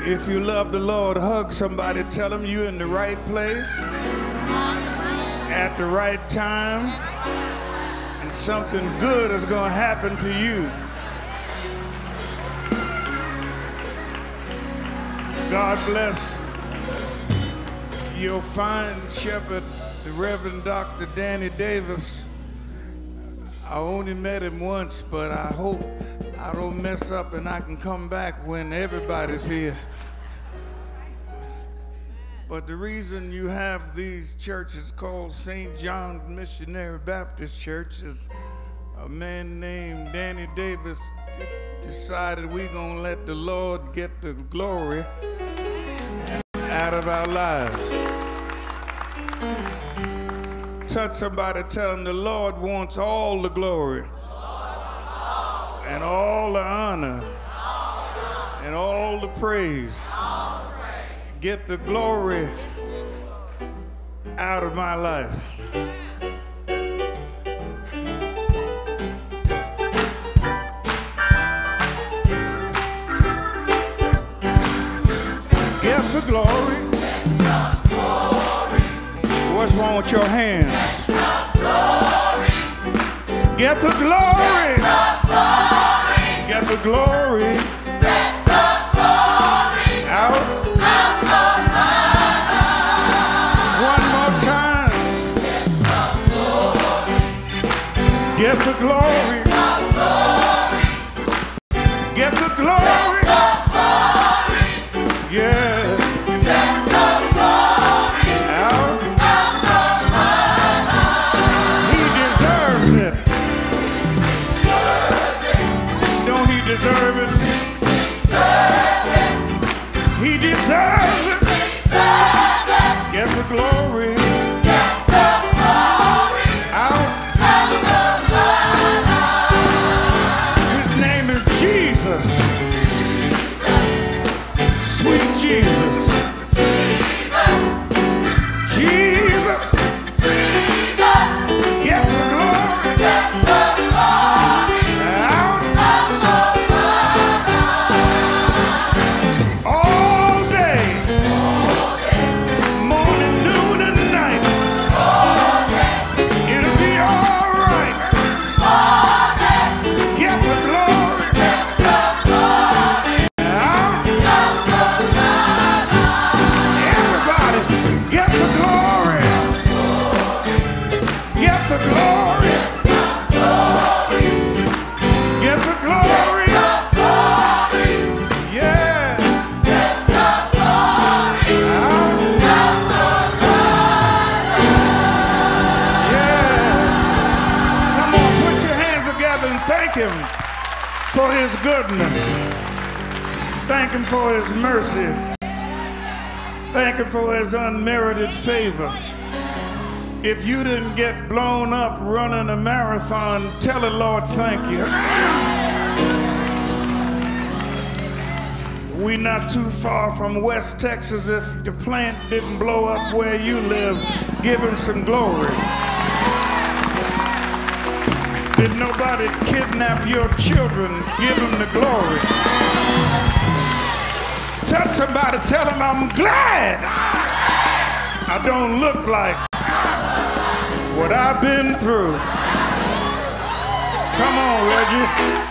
If you love the Lord, hug somebody, tell them you're in the right place, at the right time, and something good is going to happen to you. God bless your fine shepherd, the Reverend Dr. Danny Davis. I only met him once, but I hope I don't mess up and I can come back when everybody's here. But the reason you have these churches called St. John Missionary Baptist Church is a man named Danny Davis decided we're going to let the Lord get the glory out of our lives. Touch somebody, tell them the Lord wants all the glory and all the honor and all the praise. Get the glory out of my life. Get the glory. What's wrong with your hands? Get the glory. Get the glory. Out. One more time. Get the glory. Get the glory. Yeah. Deserve it. He deserves it. Get the glory. Out. His name is Jesus. Sweet Jesus. Jesus. Get the glory. For his goodness. Thank him for his mercy. Thank him for his unmerited favor. If you didn't get blown up running a marathon, tell the Lord thank you. We're not too far from West Texas. If the plant didn't blow up where you live, give him some glory. Did nobody kidnap your children? Give them the glory. Touch somebody, tell them I'm glad I don't look like what I've been through. Come on, Reggie.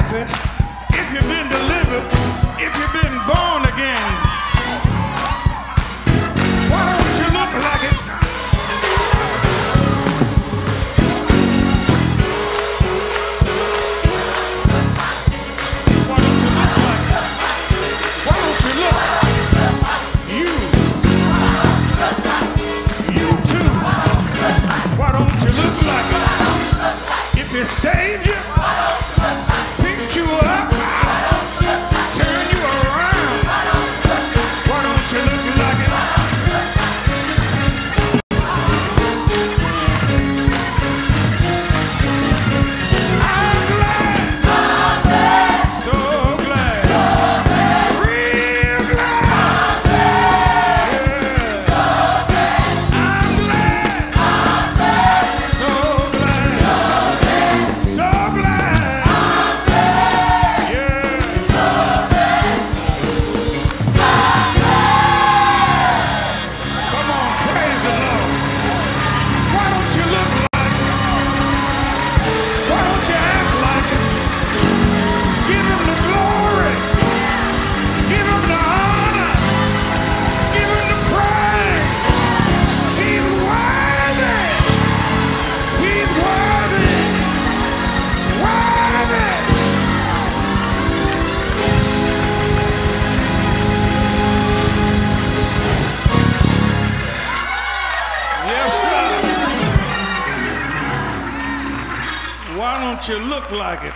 happy, if you've been delivered, if you've been born again, why don't you look like it? Why don't you look like it? Why don't you look? You too. Why don't you look like it? If it saved you, picked you up, turn you around, why don't you look like it? I'm glad, so glad, real glad, yeah. I'm glad, so glad, so glad, yeah. Come on, praise the Lord. Why don't you look like it? Why don't you act like it? Give him the glory. Give him the honor. Give him the praise. He's worthy. He's worthy. Worthy. Yes, sir. Why don't you look like it?